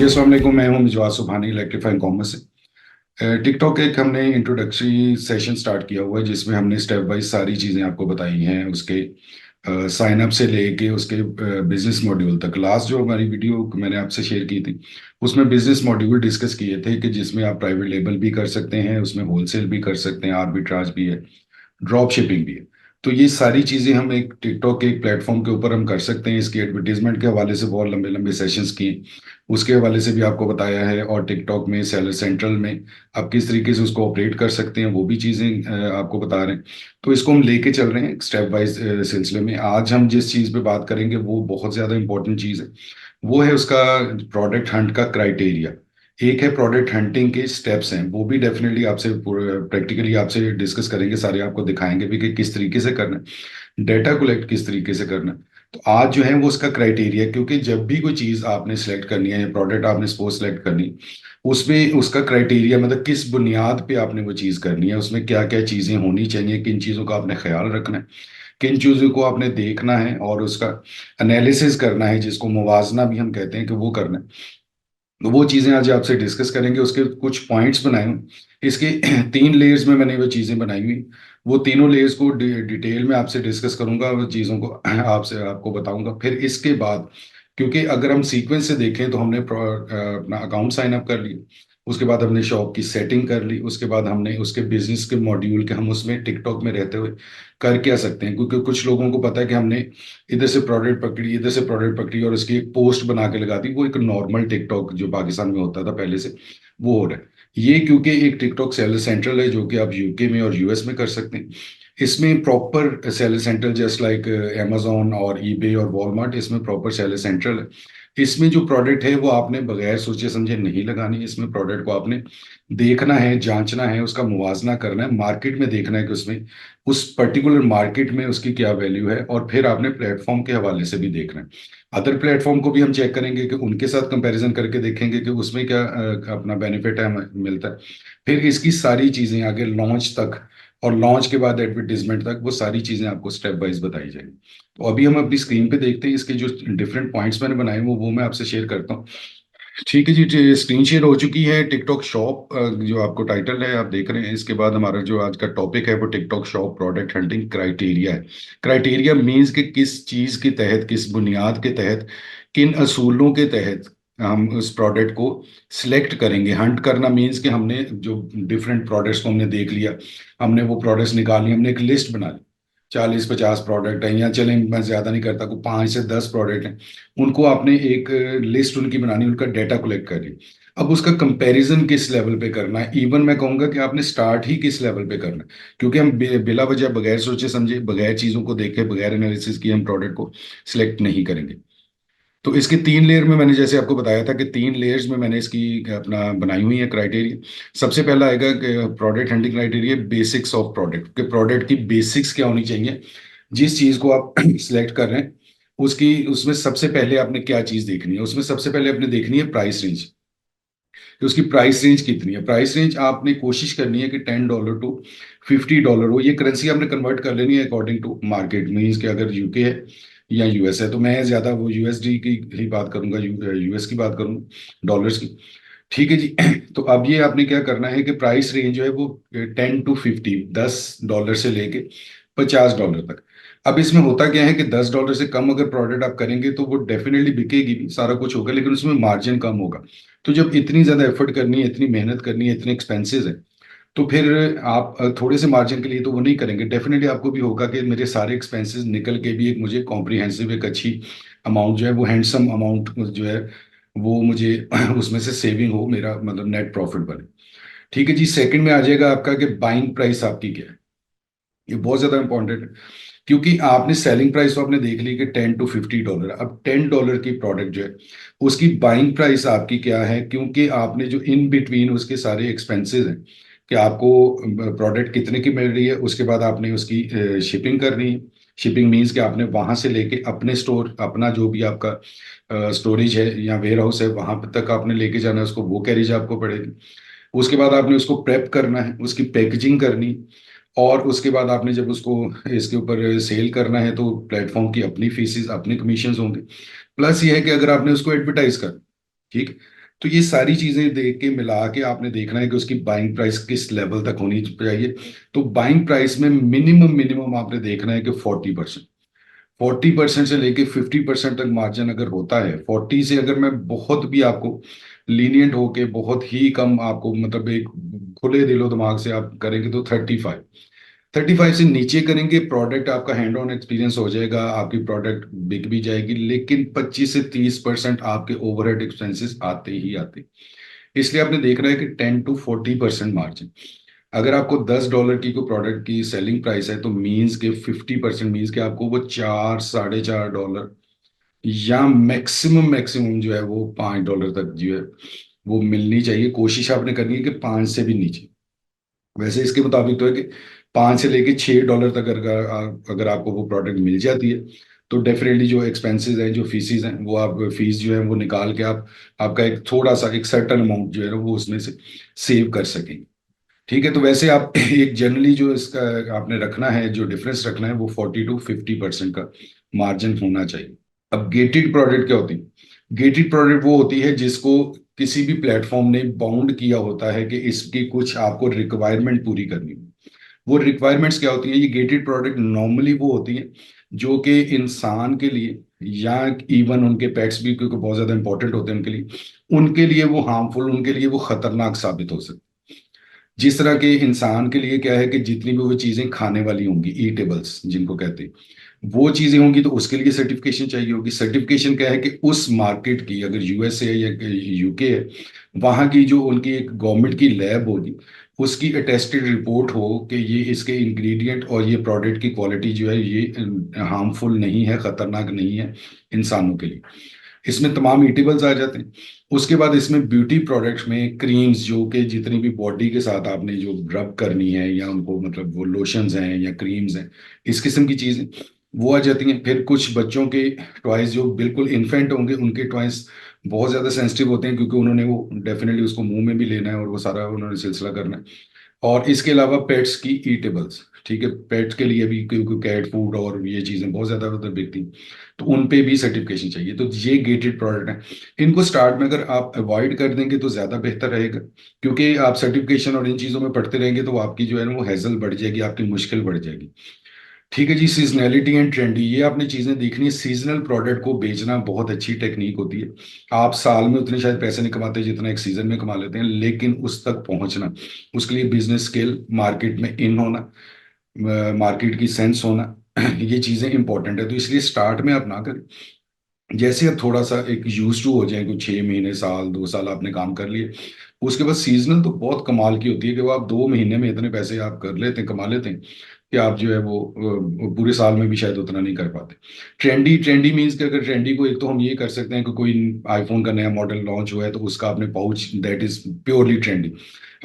जी अस्सलाम वालेकुम। मैं हूं मिजवार सुबहानी, इलेक्ट्रीफाइंग कॉमर्स से। टिकटॉक एक हमने इंट्रोडक्टरी सेशन स्टार्ट किया हुआ है जिसमें हमने स्टेप बाय सारी चीज़ें आपको बताई हैं, उसके साइन अप से लेके उसके बिजनेस मॉड्यूल तक। लास्ट जो हमारी वीडियो मैंने आपसे शेयर की थी उसमें बिजनेस मॉड्यूल डिस्कस किए थे कि जिसमें आप प्राइवेट लेबल भी कर सकते हैं, उसमें होलसेल भी कर सकते हैं, आर्बिट्राज भी है, ड्रॉप शिपिंग भी है। तो ये सारी चीज़ें हम एक टिकटॉक के एक प्लेटफॉर्म के ऊपर हम कर सकते हैं। इसकी एडवर्टीजमेंट के हवाले से बहुत लंबे लंबे सेशंस किए, उसके हवाले से भी आपको बताया है, और टिकटॉक में सेलर सेंट्रल में आप किस तरीके से उसको ऑपरेट कर सकते हैं वो भी चीज़ें आपको बता रहे हैं। तो इसको हम लेके चल रहे हैं स्टेप वाइज सिलसिले में। आज हम जिस चीज़ पे बात करेंगे वो बहुत ज़्यादा इंपॉर्टेंट चीज़ है, वो है उसका प्रोडक्ट हंट का क्राइटेरिया। एक है प्रोडक्ट हंटिंग के स्टेप्स हैं, वो भी डेफिनेटली आपसे प्रैक्टिकली आपसे डिस्कस करेंगे, सारे आपको दिखाएंगे भी कि किस तरीके से करना है, डेटा कलेक्ट किस तरीके से करना है। तो आज जो है वो उसका क्राइटेरिया, क्योंकि जब भी कोई चीज़ आपने सेलेक्ट करनी है या प्रोडक्ट आपने सपोज सेलेक्ट करनी है, उसमें उसका क्राइटेरिया मतलब किस बुनियाद पे आपने वो चीज़ करनी है, उसमें क्या क्या चीज़ें होनी चाहिए, किन चीज़ों का आपने ख्याल रखना है, किन चीज़ों को आपने देखना है और उसका एनालिसिस करना है, जिसको मुवाजना भी हम कहते हैं कि वो करना है। तो वो चीज़ें आज आपसे डिस्कस करेंगे, उसके कुछ पॉइंट्स बनाए हुए इसके। 3 लेयर्स में मैंने वो चीज़ें बनाई हुई, वो तीनों लेयर्स को डिटेल में आपसे डिस्कस करूंगा, वो चीज़ों को आपसे आपको बताऊंगा। फिर इसके बाद, क्योंकि अगर हम सीक्वेंस से देखें तो हमने अपना अकाउंट साइन अप कर लिया, उसके बाद हमने शॉप की सेटिंग कर ली, उसके बाद हमने उसके बिजनेस के मॉड्यूल के हम उसमें टिकटॉक में रहते हुए कर क्या सकते हैं, क्योंकि कुछ लोगों को पता है कि हमने इधर से प्रोडक्ट पकड़ी, इधर से प्रोडक्ट पकड़ी और उसकी एक पोस्ट बना के लगा दी। वो एक नॉर्मल टिकटॉक जो पाकिस्तान में होता था पहले से, वो हो रहा है। ये क्योंकि एक टिकटॉक सेलर सेंट्रल है जो कि आप यूके में और यूएस में कर सकते हैं। इसमें proper seller central just like amazon और ईबे और वॉलमार्ट, इसमें प्रॉपर सेलर सेंट्रल है। इसमें जो प्रोडक्ट है वो आपने बगैर सोचे समझे नहीं लगानी। इसमें प्रोडक्ट को आपने देखना है, जांचना है, उसका मुवाजना करना है, मार्केट में देखना है कि उसमें उस पर्टिकुलर मार्केट में उसकी क्या वैल्यू है, और फिर आपने प्लेटफॉर्म के हवाले से भी देखना है। अदर प्लेटफॉर्म को भी हम चेक करेंगे कि उनके साथ कंपैरिजन करके देखेंगे कि उसमें क्या अपना बेनिफिट है, हमें मिलता है। फिर इसकी सारी चीज़ें आगे लॉन्च तक और लॉन्च के बाद एडवर्टीजमेंट तक वो सारी चीज़ें आपको स्टेप वाइज बताई जाएंगी। तो अभी हम अपनी स्क्रीन पे देखते हैं, इसके जो डिफरेंट पॉइंट्स मैंने बनाए हैं वो मैं आपसे शेयर करता हूँ। ठीक है जी, स्क्रीन शेयर हो चुकी है। टिकटॉक शॉप जो आपको टाइटल है आप देख रहे हैं, इसके बाद हमारा जो आज का टॉपिक है वो TikTok shop product hunting criteria है। क्राइटेरिया मीन्स कि किस चीज के तहत, किस बुनियाद के तहत, किन असूलों के तहत हम उस प्रोडक्ट को सिलेक्ट करेंगे। हंट करना मीन्स कि हमने जो डिफरेंट प्रोडक्ट्स को हमने देख लिया, हमने वो प्रोडक्ट्स निकाल लिए, हमने एक लिस्ट बना ली, 40-50 प्रोडक्ट हैं, या चलें मैं ज़्यादा नहीं करता, को 5 से 10 प्रोडक्ट हैं, उनको आपने एक लिस्ट उनकी बनानी, उनका डाटा कलेक्ट करनी। अब उसका कंपैरिजन किस लेवल पे करना है, इवन मैं कहूंगा कि आपने स्टार्ट ही किस लेवल पे करना है, क्योंकि हम बिला वजह, बगैर सोचे समझे, बगैर चीज़ों को देखे, बगैर एनालिसिस किए हम प्रोडक्ट को सिलेक्ट नहीं करेंगे। तो इसके 3 लेयर में मैंने जैसे आपको बताया था कि 3 लेयर्स में मैंने इसकी अपना बनाई हुई है क्राइटेरिया। सबसे पहला आएगा कि product hunting criteria, basics of product, कि प्रोडक्ट की बेसिक्स क्या होनी चाहिए। जिस चीज़ को आप सिलेक्ट कर रहे हैं उसकी, उसमें सबसे पहले आपने क्या चीज़ देखनी है, उसमें सबसे पहले आपने देखनी है प्राइस रेंज, कि उसकी प्राइस रेंज कितनी है। प्राइस रेंज आपने कोशिश करनी है कि $10 to $50 हो। ये करेंसी आपने कन्वर्ट कर लेनी है अकॉर्डिंग टू मार्केट, मीन्स कि अगर यूके है या यूएस है, तो मैं ज़्यादा वो यूएसडी की ही बात करूंगा, यूएस की बात करूंगा, डॉलर्स की। ठीक है जी। तो अब ये आपने क्या करना है कि प्राइस रेंज जो है वो 10 to 50, $10 से लेके $50 तक। अब इसमें होता क्या है कि $10 से कम अगर प्रोडक्ट आप करेंगे तो वो डेफिनेटली बिकेगी भी, सारा कुछ होगा, लेकिन उसमें मार्जिन कम होगा। तो जब इतनी ज्यादा एफर्ट करनी है, इतनी मेहनत करनी है, इतने एक्सपेंसेस है, तो फिर आप थोड़े से मार्जिन के लिए तो वो नहीं करेंगे। डेफिनेटली आपको भी होगा कि मेरे सारे एक्सपेंसेस निकल के भी एक मुझे कॉम्प्रिहेंसिव एक अच्छी अमाउंट जो है वो हैंडसम अमाउंट जो है वो मुझे उसमें से सेविंग हो, मेरा मतलब नेट प्रॉफिट बने। ठीक है जी। सेकंड में आ जाएगा आपका कि बाइंग प्राइस आपकी क्या है। ये बहुत ज्यादा इंपॉर्टेंट है, क्योंकि आपने सेलिंग प्राइस तो आपने देख ली कि $10 to $50। अब $10 की प्रोडक्ट जो है उसकी बाइंग प्राइस आपकी क्या है, क्योंकि आपने जो इन बिटवीन उसके सारे एक्सपेंसेस हैं कि आपको प्रोडक्ट कितने की मिल रही है, उसके बाद आपने उसकी शिपिंग करनी है। शिपिंग मीन्स कि आपने वहां से लेके अपने स्टोर, अपना जो भी आपका स्टोरेज है या वेयर हाउस है वहां तक आपने लेके जाना है उसको, वो कैरेज आपको पड़ेगी। उसके बाद आपने उसको प्रेप करना है, उसकी पैकेजिंग करनी, और उसके बाद आपने जब उसको इसके ऊपर सेल करना है तो प्लेटफॉर्म की अपनी फीसेस, अपने कमीशन होंगे। प्लस ये है कि अगर आपने उसको एडवर्टाइज कर, ठीक, तो ये सारी चीजें देख के मिला के आपने देखना है कि उसकी बाइंग प्राइस किस लेवल तक होनी चाहिए। तो बाइंग प्राइस में मिनिमम मिनिमम आपने देखना है कि 40%, 40% से लेके 50% तक मार्जिन अगर होता है, 40 से अगर मैं बहुत भी आपको लीनियंट होके बहुत ही कम आपको मतलब एक खुले दिलो दिमाग से आप करेंगे तो 35, 35 से नीचे करेंगे, प्रोडक्ट आपका हैंड ऑन एक्सपीरियंस हो जाएगा, आपकी प्रोडक्ट बिक भी जाएगी, लेकिन 25 से 30% आपके ओवरहेड एक्सपेंसेस आते ही आते। इसलिए आपने देखना है कि 10 to 40% मार्जिन। अगर आपको $10 की कोई प्रोडक्ट की सेलिंग प्राइस है तो मीन्स के 50% मीन्स के आपको वो 4 साढ़े 4 डॉलर या मैक्सिमम मैक्सिमम जो है वो $5 तक जो है वो मिलनी चाहिए। कोशिश आपने करनी है कि 5 से भी नीचे। वैसे इसके मुताबिक तो है कि 5 से लेके $6 तक अगर अगर आपको वो प्रोडक्ट मिल जाती है तो डेफिनेटली जो एक्सपेंसेस हैं जो फीसिस हैं वो आप फीस जो है वो निकाल के आप आपका एक थोड़ा सा एक सर्टन अमाउंट जो है ना वो उसमें से सेव कर सकेंगे। ठीक है, तो वैसे आप एक जनरली जो इसका आपने रखना है, जो डिफरेंस रखना है वो 40 to 50% का मार्जिन होना चाहिए। अब गेटेड प्रोडक्ट क्या होती है? गेटेड प्रोडक्ट वो होती है जिसको किसी भी प्लेटफॉर्म ने बाउंड किया होता है कि इसकी कुछ आपको रिक्वायरमेंट पूरी करनी है। वो रिक्वायरमेंट्स क्या होती है? ये गेटेड प्रोडक्ट नॉर्मली वो होती है जो कि इंसान के लिए या इवन उनके पेट्स भी, क्योंकि बहुत ज्यादा इंपॉर्टेंट होते हैं उनके लिए वो हार्मफुल, उनके लिए वो खतरनाक साबित हो सकते हैं। जिस तरह के इंसान के लिए क्या है कि जितनी भी वो चीजें खाने वाली होंगी, ईटेबल्स जिनको कहते हैं, वो चीजें होंगी तो उसके लिए सर्टिफिकेशन चाहिए होगी। सर्टिफिकेशन क्या है कि उस मार्केट की, अगर यूएसए है या यूके है, वहां की जो उनकी एक गवर्नमेंट की लैब होगी, उसकी अटेस्टेड रिपोर्ट हो कि ये इसके इंग्रेडिएंट और ये प्रोडक्ट की क्वालिटी जो है ये हार्मफुल नहीं है, खतरनाक नहीं है इंसानों के लिए। इसमें तमाम ईटेबल्स आ जाते हैं। उसके बाद इसमें ब्यूटी प्रोडक्ट्स में क्रीम्स जो कि जितनी भी बॉडी के साथ आपने जो रब करनी है या उनको मतलब वो लोशंस हैं या क्रीम्स हैं, इस किस्म की चीज़ें वो आ जाती हैं। फिर कुछ बच्चों के टॉयज जो बिल्कुल इन्फेंट होंगे उनके टॉयज बहुत ज़्यादा सेंसिटिव होते हैं, क्योंकि उन्होंने वो डेफिनेटली उसको मुंह में भी लेना है और वो सारा उन्होंने सिलसिला करना है। और इसके अलावा पेट्स की ईटेबल्स, ठीक है, पेट्स के लिए भी, क्योंकि कैट फूड और ये चीज़ें बहुत ज़्यादा उधर बिकती हैं, तो उन पे भी सर्टिफिकेशन चाहिए। तो ये गेटेड प्रोडक्ट है, इनको स्टार्ट में अगर आप अवॉइड कर देंगे तो ज़्यादा बेहतर रहेगा, क्योंकि आप सर्टिफिकेशन और इन चीज़ों में पढ़ते रहेंगे तो आपकी जो है ना वो हैजल बढ़ जाएगी, आपकी मुश्किल बढ़ जाएगी। ठीक है जी, सीजनैलिटी एंड ट्रेंडी, ये आपने चीजें देखनी है। सीजनल प्रोडक्ट को बेचना बहुत अच्छी टेक्निक होती है। आप साल में उतने शायद पैसे नहीं कमाते जितना एक सीजन में कमा लेते हैं, लेकिन उस तक पहुंचना, उसके लिए बिजनेस स्किल, मार्केट में इन होना, मार्केट की सेंस होना, ये चीजें इंपॉर्टेंट है। तो इसलिए स्टार्ट में आप ना करें। जैसे आप थोड़ा सा एक यूज टू हो जाए, कुछ 6 महीने, साल, 2 साल आपने काम कर लिए, उसके बाद सीजनल तो बहुत कमाल की होती है कि वो आप 2 महीने में इतने पैसे आप कर लेते हैं, कमा लेते हैं कि आप जो है वो पूरे साल में भी शायद उतना नहीं कर पाते। ट्रेंडी, ट्रेंडी मीन्स कि अगर ट्रेंडी को एक तो हम ये कर सकते हैं कि कोई आईफोन का नया मॉडल लॉन्च हुआ है तो उसका आपने pouch, that is purely trendy.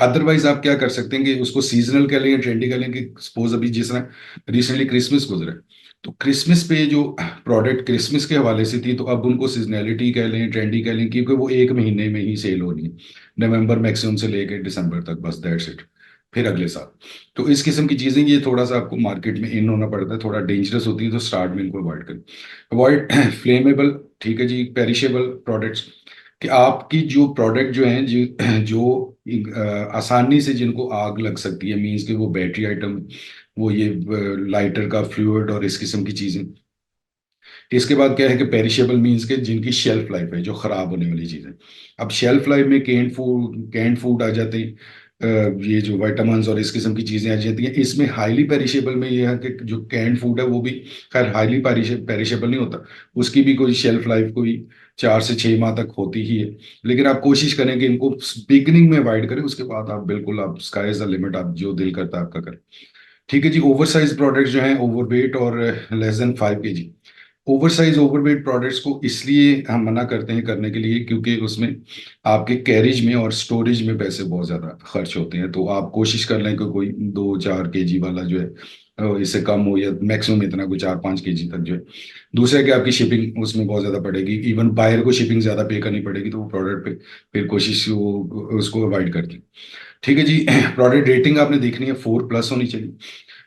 Otherwise आप क्या कर सकते हैं कि उसको सीजनल कह लेंगे, ट्रेंडी कह लेंगे। सपोज अभी जिस तरह रिसेंटली क्रिसमस गुजरा है, तो क्रिसमस पे जो प्रोडक्ट क्रिसमस के हवाले से थी तो अब उनको सीजनैलिटी कह लें, ट्रेंडी कह लें, क्योंकि वो 1 महीने में ही सेल होनी है, नवंबर मैक्सिमम से लेकर दिसंबर तक, बस दैट्स इट। फिर अगले साल। तो इस किस्म की चीजें ये थोड़ा सा आपको मार्केट में इन होना पड़ता है, थोड़ा डेंजरस होती है, तो स्टार्ट में इनको अवॉइड करें। अवॉइड फ्लेमेबल, ठीक है जी, पेरिशेबल प्रोडक्ट्स, कि आपकी जो प्रोडक्ट जो हैं जो जो आसानी से जिनको आग लग सकती है, मीन्स कि वो बैटरी आइटम, वो ये लाइटर का फ्लूइड और इस किस्म की चीजें। इसके बाद क्या है कि पेरिशेबल मीन्स के जिनकी शेल्फ लाइफ है, जो खराब होने वाली चीजें। अब शेल्फ लाइफ में कैंड फूड आ जाते हैं, ये जो विटामिन्स और इस किस्म की चीजें आ जाती हैं। इसमें हाईली पेरिशेबल में ये है कि जो कैंड फूड है वो भी खैर हाईली पेरिशेबल नहीं होता, उसकी भी कोई शेल्फ लाइफ कोई 4 से 6 माह तक होती ही है। लेकिन आप कोशिश करें कि इनको बिगनिंग में अवॉइड करें, उसके बाद आप बिल्कुल आप स्काई इज द लिमिट, आप जो दिल करता है आपका करें। ठीक है जी, ओवर साइज प्रोडक्ट्स जो हैं, ओवरवेट और less than 5 kg, oversize overweight products को इसलिए हम मना करते हैं करने के लिए क्योंकि उसमें आपके कैरेज में और स्टोरेज में पैसे बहुत ज़्यादा खर्च होते हैं। तो आप कोशिश कर लें कि कोई 2-4 kg वाला जो है इससे कम हो, या मैक्सिमम इतना कोई 4-5 kg तक जो है। दूसरा है कि आपकी शिपिंग उसमें बहुत ज़्यादा पड़ेगी, इवन बायर को शिपिंग ज़्यादा पे करनी पड़ेगी, तो वो प्रोडक्ट पे फिर कोशिश वो उसको अवॉइड करते हैं। ठीक है जी। प्रोडक्ट रेटिंग आपने देखनी है, 4+ होनी चाहिए।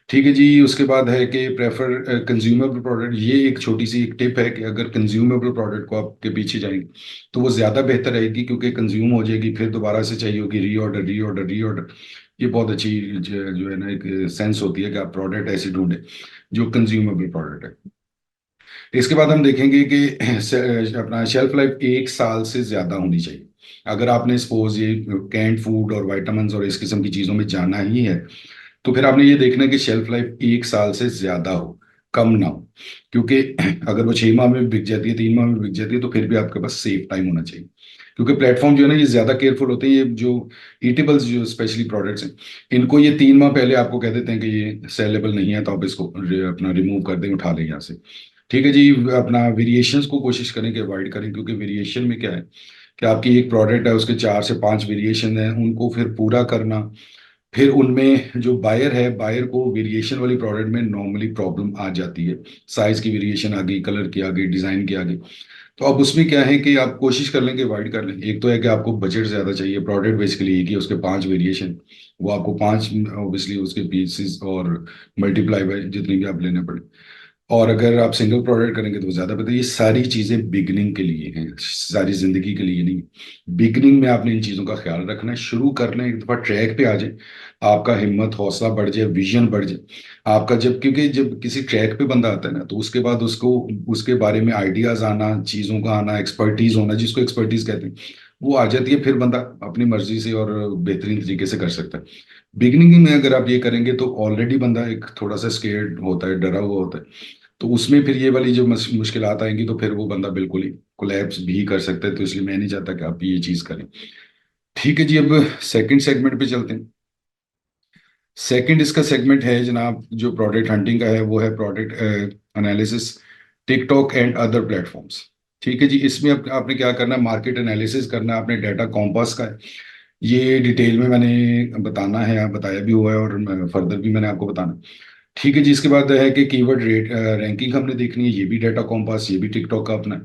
ठीक है जी। उसके बाद है कि प्रेफर कंज्यूमेबल प्रोडक्ट। ये एक छोटी सी एक टिप है कि अगर कंज्यूमेबल प्रोडक्ट को आपके पीछे जाएंगे तो वो ज़्यादा बेहतर रहेगी, क्योंकि कंज्यूम हो जाएगी फिर दोबारा से चाहिए होगी रीऑर्डर रीऑर्डर रीऑर्डर। ये बहुत अच्छी जो है ना एक सेंस होती है कि आप प्रोडक्ट ऐसी ढूंढें जो कंज्यूमेबल प्रोडक्ट है। इसके बाद हम देखेंगे कि अपना शेल्फ लाइफ 1 साल से ज़्यादा होनी चाहिए। अगर आपने सपोज ये कैंड फूड और वाइटामिन और इस किस्म की चीज़ों में जाना ही है, तो फिर आपने ये देखना है कि शेल्फ लाइफ 1 साल से ज्यादा हो, कम ना हो। क्योंकि अगर वो 6 माह में बिक जाती है, 3 माह में बिक जाती है, तो फिर भी आपके पास सेफ टाइम होना चाहिए। क्योंकि प्लेटफॉर्म जो है ना ये ज्यादा केयरफुल होते हैं। ये जो ईटेबल्स जो स्पेशली प्रोडक्ट्स हैं, इनको ये 3 माह पहले आपको कह देते हैं कि ये सेलेबल नहीं है, तो आप इसको अपना रिमूव कर दें, उठा लें यहाँ से। ठीक है जी। अपना वेरिएशंस को कोशिश करें कि अवॉइड करें, क्योंकि वेरिएशन में क्या है कि आपकी एक प्रोडक्ट है उसके 4 से 5 वेरिएशन है, उनको फिर पूरा करना। फिर उनमें जो बायर है, बायर को वेरिएशन वाली प्रोडक्ट में नॉर्मली प्रॉब्लम आ जाती है। साइज की वेरिएशन आ गई, कलर की आ गई, डिजाइन की आ गई। तो अब उसमें क्या है कि आप कोशिश कर लें कि अवॉइड कर लें। एक तो है कि आपको बजट ज्यादा चाहिए, प्रोडक्ट बेसिकली एक ही उसके 5 वेरिएशन, वो आपको 5 ऑब्वियसली उसके पीसेस और मल्टीप्लाई बाय जितनी भी आप लेने पड़े। और अगर आप सिंगल प्रोडक्ट करेंगे तो वो ज्यादा बेहतर। ये सारी चीजें बिगनिंग के लिए हैं, सारी जिंदगी के लिए नहीं। बिगनिंग में आपने इन चीजों का ख्याल रखना है। शुरू करना है, एक दफा ट्रैक पे आ जाए, आपका हिम्मत हौसला बढ़ जाए, विजन बढ़ जाए आपका। जब क्योंकि जब किसी ट्रैक पे बंदा आता है ना, तो उसके बाद उसको उसके बारे में आइडियाज आना, चीजों का आना, एक्सपर्टीज होना, जिसको एक्सपर्टीज कहते हैं, वो आ जाती है। फिर बंदा अपनी मर्जी से और बेहतरीन तरीके से कर सकता है। बिगनिंग में अगर आप ये करेंगे तो ऑलरेडी बंदा एक थोड़ा सा स्केर्ड होता है, डरा हुआ होता है। तो उसमें फिर ये वाली जो मुश्किलात आएंगी तो फिर वो बंदा बिल्कुल ही कोलैप्स भी कर सकता है। तो इसलिए मैं नहीं चाहता कि आप ये चीज करें। ठीक है जी। अब सेकंड सेगमेंट पे चलते हैं। सेकंड इसका सेगमेंट है जनाब, जो प्रोडक्ट हंटिंग का है, वो है product analysis, TikTok and other platforms. ठीक है जी। इसमें आपने क्या करना है, मार्केट एनालिसिस करना है, आपने डाटा कॉम्पास का है। ये डिटेल में मैंने बताना है, बताया भी हुआ है, और फर्दर भी मैंने आपको बताना। ठीक है जी। इसके बाद है कि कीवर्ड रेट रैंकिंग हमने देखनी है। ये भी डाटा कॉम्पास, ये भी टिकटॉक का अपना।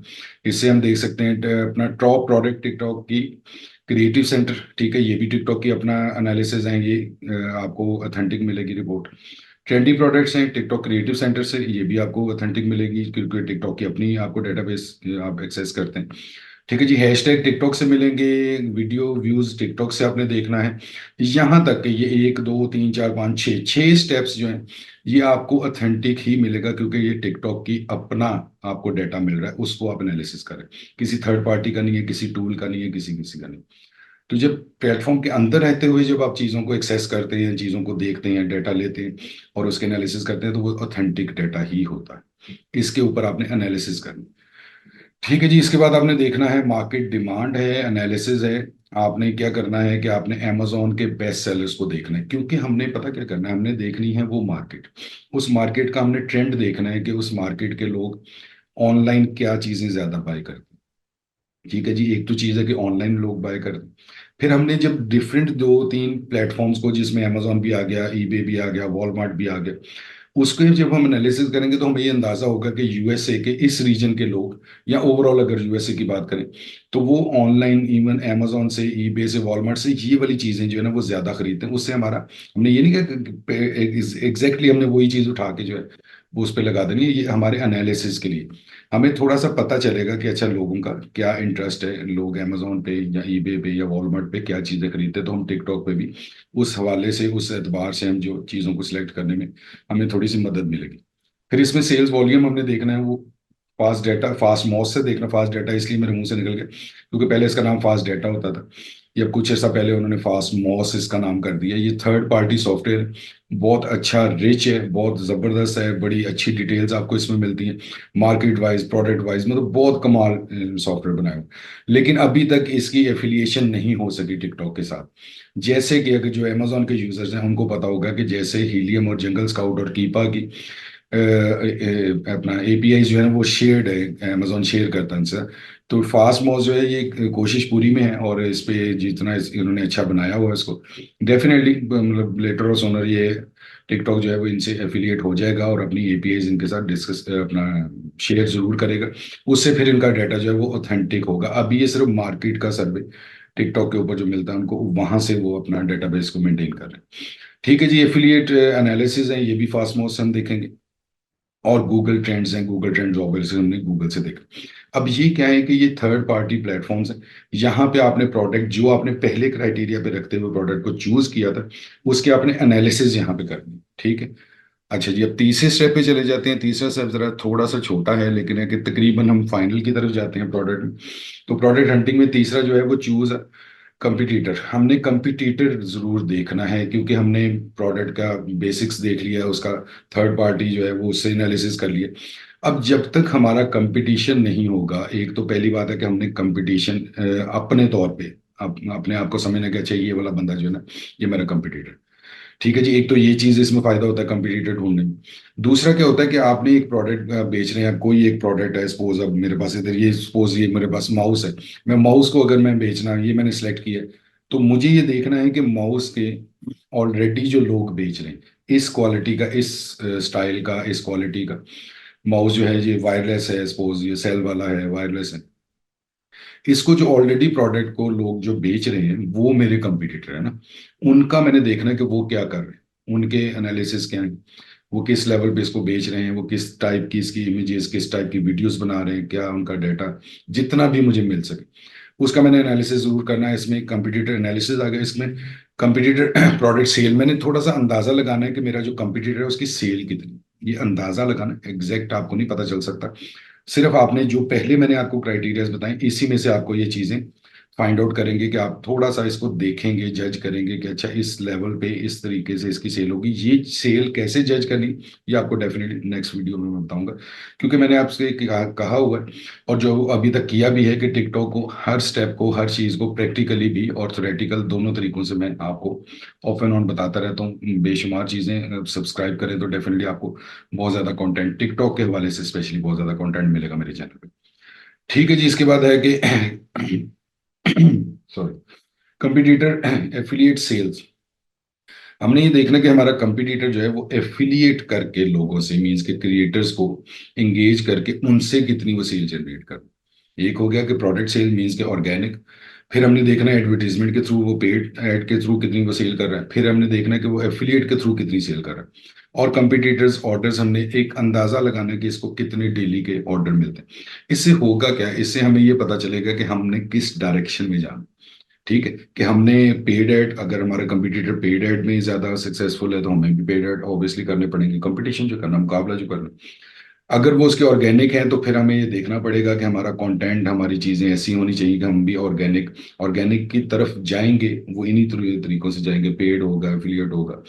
इससे हम देख सकते हैं अपना टॉप प्रोडक्ट टिकटॉक की क्रिएटिव सेंटर। ठीक है, ये भी टिकटॉक की अपना एनालिसिस है। ये आपको ऑथेंटिक मिलेगी रिपोर्ट। ट्रेंडी प्रोडक्ट्स हैं टिकटॉक क्रिएटिव सेंटर से, ये भी आपको ऑथेंटिक मिलेगी, क्योंकि टिकटॉक की अपनी आपको डेटाबेस आप एक्सेस करते हैं। ठीक है जी। हैशटैग टिकटॉक से मिलेंगे। वीडियो व्यूज टिकटॉक से आपने देखना है। यहाँ तक कि ये 1 2 3 4 5 6 स्टेप्स जो हैं, ये आपको ऑथेंटिक ही मिलेगा, क्योंकि ये टिकटॉक की अपना आपको डाटा मिल रहा है, उसको आप एनालिसिस करें। किसी थर्ड पार्टी का नहीं है, किसी टूल का नहीं है, किसी किसी का नहीं। तो जब प्लेटफॉर्म के अंदर रहते हुए जब आप चीज़ों को एक्सेस करते हैं, चीज़ों को देखते हैं, डाटा लेते हैं और उसके एनालिसिस करते हैं, तो वो ऑथेंटिक डाटा ही होता है। इसके ऊपर आपने एनालिसिस करना। ठीक है जी। इसके बाद आपने देखना है मार्केट डिमांड है, एनालिसिस है। आपने क्या करना है कि आपने अमेजोन के बेस्ट सेलर्स को देखना है, क्योंकि हमने पता क्या करना है, हमने देखनी है वो मार्केट। उस मार्केट का हमने ट्रेंड देखना है कि उस मार्केट के लोग ऑनलाइन क्या चीज़ें ज़्यादा बाय करते हैं। ठीक है जी। एक तो चीज़ है कि ऑनलाइन लोग बाय करते हैं। फिर हमने जब डिफरेंट 2 3 प्लेटफॉर्म्स को, जिसमें अमेजोन भी आ गया, ईबे भी आ गया, वॉलमार्ट भी आ गया, उसके जब हम एनालिसिस करेंगे तो हमें ये अंदाजा होगा कि यूएसए के इस रीजन के लोग, या ओवरऑल अगर यूएसए की बात करें, तो वो ऑनलाइन इवन अमेजोन से, ईबे से, वॉलमार्ट से ये वाली चीजें जो है ना वो ज्यादा खरीदते हैं। उससे हमारा, हमने ये नहीं कहा एग्जैक्टली हमने वही चीज उठा के जो है वो उस पर लगा देनी है। ये हमारे एनालिसिस के लिए हमें थोड़ा सा पता चलेगा कि अच्छा लोगों का क्या इंटरेस्ट है, लोग अमेजोन पे या ईबे पे या वॉलमार्ट पे क्या चीजें खरीदते हैं। तो हम टिकटॉक पे भी उस हवाले से, उस एतबार से हम जो चीज़ों को सिलेक्ट करने में हमें थोड़ी सी मदद मिलेगी। फिर इसमें सेल्स वॉल्यूम हमने देखना है, वो फास्ट डाटा, फास्ट मॉस से देखना। फास्ट डाटा इसलिए मेरे मुंह से निकल गया क्योंकि पहले इसका नाम फास्ट डाटा होता था, या कुछ ऐसा पहले उन्होंने फास्ट मॉस इसका नाम कर दिया। ये थर्ड पार्टी सॉफ्टवेयर, बहुत अच्छा रिच है, बहुत ज़बरदस्त है, बड़ी अच्छी डिटेल्स आपको इसमें मिलती हैं, मार्केट वाइज, प्रोडक्ट वाइज, मतलब बहुत कमाल सॉफ्टवेयर बनाया हुआ। लेकिन अभी तक इसकी एफिलिएशन नहीं हो सकी टिकटॉक के साथ। जैसे कि अगर जो अमेजोन के यूजर्स हैं उनको पता होगा कि जैसे हीलियम और जंगल स्काउट और कीपा की अपना एपीआई जो है ना वो शेयर्ड है, अमेजोन शेयर करता है इनसे। तो फास्ट मॉस जो है ये कोशिश पूरी में है, और इस पे जितना इन्होंने अच्छा बनाया हुआ है इसको, डेफिनेटली मतलब लेटर और सोनर ये टिकटॉक जो है वो इनसे एफिलिएट हो जाएगा और अपनी एपीआई इनके साथ डिस्कस अपना शेयर जरूर करेगा। उससे फिर इनका डाटा जो है वो ऑथेंटिक होगा। अभी ये सिर्फ मार्केट का सर्वे टिकटॉक के ऊपर जो मिलता है उनको, वहां से वो अपना डेटाबेस को मेंटेन कर रहे हैं। ठीक है जी, एफिलिएट एनालिसिस है, ये भी फास्ट मोड से हम देखेंगे। और गूगल ट्रेंड्स हैं, गूगल ट्रेंड्स ऑब्वियसली हमने गूगल से देखा। अब ये क्या है कि ये थर्ड पार्टी प्लेटफॉर्म्स हैं। यहाँ पे आपने प्रोडक्ट जो आपने पहले क्राइटेरिया पे रखते हुए प्रोडक्ट को चूज किया था, उसके आपने एनालिसिस यहाँ पे करनी है, ठीक है। अच्छा जी, अब तीसरे स्टेप पे चले जाते हैं। तीसरा स्टेप जरा थोड़ा सा छोटा है, लेकिन है कि तकरीबन हम फाइनल की तरफ जाते हैं प्रोडक्ट में। तो प्रोडक्ट हंटिंग में तीसरा जो है वो चूज कंपिटिटर। हमने कंपिटिटर जरूर देखना है, क्योंकि हमने प्रोडक्ट का बेसिक्स देख लिया, उसका थर्ड पार्टी जो है वो उससे एनालिसिस कर लिया। अब जब तक हमारा कंपटीशन नहीं होगा, एक तो पहली बात है कि हमने कंपटीशन अपने तौर पे अपने आप को समझना कि अच्छा ये वाला बंदा जो है ना, ये मेरा कंपिटिटर। ठीक है जी, एक तो ये चीज इसमें फायदा होता है कंपटीटर ढूंढने में। दूसरा क्या होता है कि आपने एक प्रोडक्ट बेच रहे हैं, कोई एक प्रोडक्ट है, सपोज अब मेरे पास इधर ये, सपोज ये मेरे पास माउस है। मैं माउस को अगर मैं बेचना, ये मैंने सेलेक्ट किया है, तो मुझे ये देखना है कि माउस के ऑलरेडी जो लोग बेच रहे हैं, इस क्वालिटी का, इस स्टाइल का, इस क्वालिटी का माउस जो है, ये वायरलेस है, सपोज ये सेल वाला है, वायरलेस है, इसको जो ऑलरेडी प्रोडक्ट को लोग जो बेच रहे हैं वो मेरे कंपटीटर है ना, उनका मैंने देखना है कि वो क्या कर रहे हैं, उनके एनालिसिस क्या है, वो किस लेवल पे इसको बेच रहे हैं, वो किस टाइप की इसकी इमेजेस, किस टाइप की वीडियोस बना रहे हैं, क्या उनका डाटा, जितना भी मुझे मिल सके उसका मैंने एनालिसिस जरूर करना है। इसमें कंपटीटर एनालिसिस आ गया, इसमें कंपटीटर प्रोडक्ट सेल, मैंने थोड़ा सा अंदाजा लगाना है कि मेरा जो कंपटीटर है उसकी सेल कितनी। ये अंदाजा लगाना, एग्जैक्ट आपको नहीं पता चल सकता। सिर्फ आपने जो पहले मैंने आपको क्राइटेरियाज बताए, इसी में से आपको ये चीजें फाइंड आउट करेंगे कि आप थोड़ा सा इसको देखेंगे, जज करेंगे कि अच्छा इस लेवल पे इस तरीके से इसकी सेल होगी। ये सेल कैसे जज करनी, ये आपको डेफिनेटली नेक्स्ट वीडियो में मैं बताऊंगा, क्योंकि मैंने आपसे कहा हुआ है और जो अभी तक किया भी है कि टिकटॉक को हर स्टेप को, हर चीज को प्रैक्टिकली भी और थ्योरेटिकल दोनों तरीकों से मैं आपको ऑफ एंड ऑन बताता रहता हूँ। बेशुमार चीजें, सब्सक्राइब करें तो डेफिनेटली आपको बहुत ज्यादा कंटेंट टिकटॉक के हवाले से स्पेशली बहुत ज्यादा कंटेंट मिलेगा मेरे चैनल पे। ठीक है जी, इसके बाद है कि सॉरी, कंपटीटर एफिलिएट सेल्स। हमने ये देखना कि हमारा कंपटीटर जो है वो एफिलिएट करके लोगों से, मींस के क्रिएटर्स को इंगेज करके उनसे कितनी वो सेल जनरेट कर। एक हो गया कि प्रोडक्ट सेल, मींस के ऑर्गेनिक। फिर हमने देखना है एडवर्टीजमेंट के थ्रू, वो पेड एड के थ्रू कितनी वो सेल कर रहा है। फिर हमने देखना है कि वो एफिलिएट के थ्रू कितनी सेल कर रहा है। और कंपटीटर्स ऑर्डर्स, हमने एक अंदाजा लगाना है कि इसको कितने डेली के ऑर्डर मिलते हैं। इससे होगा क्या, इससे हमें ये पता चलेगा कि हमने किस डायरेक्शन में जाना। ठीक है, कि हमने पेड ऐड, अगर हमारा कंपटीटर पेड ऐड में ज्यादा सक्सेसफुल है तो हमें भी पेड ऐड ऑब्वियसली करने पड़ेंगे, कंपटीशन जो करना, मुकाबला जो करना। अगर वो उसके ऑर्गेनिक है तो फिर हमें ये देखना पड़ेगा कि हमारा कंटेंट, हमारी चीजें ऐसी होनी चाहिए कि हम भी ऑर्गेनिक ऑर्गेनिक की तरफ जाएंगे। वो इन्हीं तरीकों से जाएंगे, पेड होगा, एफिलिएट होगा,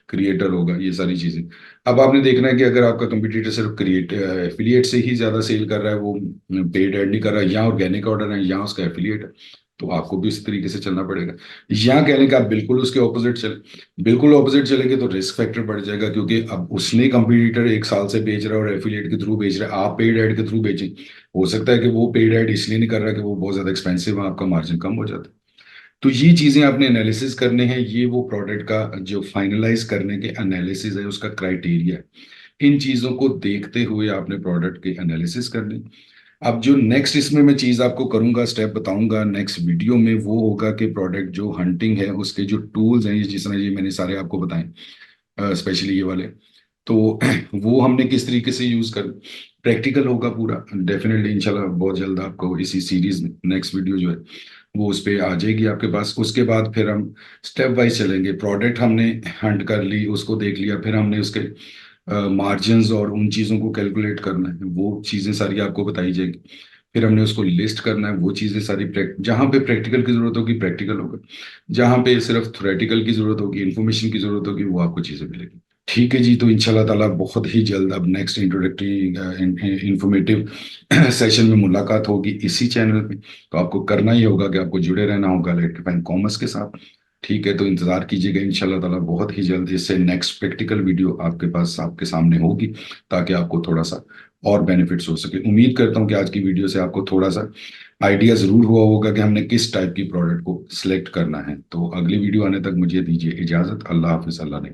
क्रिएटर होगा, ये सारी चीजें। अब आपने देखना है कि अगर आपका कंपटीटर सिर्फ क्रिएट एफिलिएट से ही ज्यादा सेल कर रहा है, वो पेड ऐड नहीं कर रहा, या ऑर्गेनिक ऑर्डर है या उसका एफिलिएट है, तो आपको भी उस तरीके से चलना पड़ेगा। या कहने का आप बिल्कुल उसके ऑपोजिट चले, बिल्कुल ऑपोजिट चलेंगे तो रिस्क फैक्टर बढ़ जाएगा, क्योंकि अब उसने कंपटीटर एक साल से बेच रहा है और एफिलिएट के थ्रू बेच रहा है, आप पेड ऐड के थ्रू बेचें। हो सकता है कि वो पेड ऐड इसलिए नहीं कर रहा कि वो बहुत ज्यादा एक्सपेंसिव है, आपका मार्जिन कम हो जाता है। तो ये चीजें आपने एनालिसिस करने हैं, ये वो प्रोडक्ट का जो फाइनलाइज करने के एनालिसिस है, उसका क्राइटेरिया। इन चीजों को देखते हुए आपने प्रोडक्ट की एनालिसिस करनी। अब जो नेक्स्ट इसमें मैं चीज आपको करूंगा, स्टेप बताऊंगा नेक्स्ट वीडियो में, वो होगा कि प्रोडक्ट जो हंटिंग है उसके जो टूल्स हैं, ये जिस तरह ये मैंने सारे आपको बताए, स्पेशली ये वाले, तो वो हमने किस तरीके से यूज कर, प्रैक्टिकल होगा पूरा डेफिनेटली इंशाल्लाह। बहुत जल्द आपको इसी सीरीज में नेक्स्ट वीडियो जो है वो उस पे आ जाएगी आपके पास। उसके बाद फिर हम स्टेप वाइज चलेंगे। प्रोडक्ट हमने हंट कर ली, उसको देख लिया, फिर हमने उसके मार्जिन्स और उन चीज़ों को कैलकुलेट करना है, वो चीज़ें सारी आपको बताई जाएगी। फिर हमने उसको लिस्ट करना है, वो चीज़ें सारी जहाँ पे प्रैक्टिकल की जरूरत होगी प्रैक्टिकल होगा, जहाँ पे सिर्फ थ्योरेटिकल की जरूरत होगी, इन्फॉर्मेशन की जरूरत होगी, वो आपको चीज़ें मिलेगी। ठीक है जी, तो इंशाल्लाह ताला बहुत ही जल्द अब नेक्स्ट इंट्रोडक्टरी इंफॉर्मेटिव सेशन में मुलाकात होगी इसी चैनल पे। तो आपको करना ही होगा कि आपको जुड़े रहना होगा इलेक्ट्रीफाइंग कॉमर्स के साथ। ठीक है, तो इंतजार कीजिएगा, इंशाल्लाह ताला बहुत ही जल्द इससे नेक्स्ट प्रैक्टिकल वीडियो आपके पास, आपके सामने होगी, ताकि आपको थोड़ा सा और बेनिफिट्स हो सके। उम्मीद करता हूँ कि आज की वीडियो से आपको थोड़ा सा आइडिया जरूर हुआ होगा कि हमने किस टाइप की प्रोडक्ट को सिलेक्ट करना है। तो अगली वीडियो आने तक मुझे दीजिए इजाजत। अल्लाह हाफिज, अल्लाह ने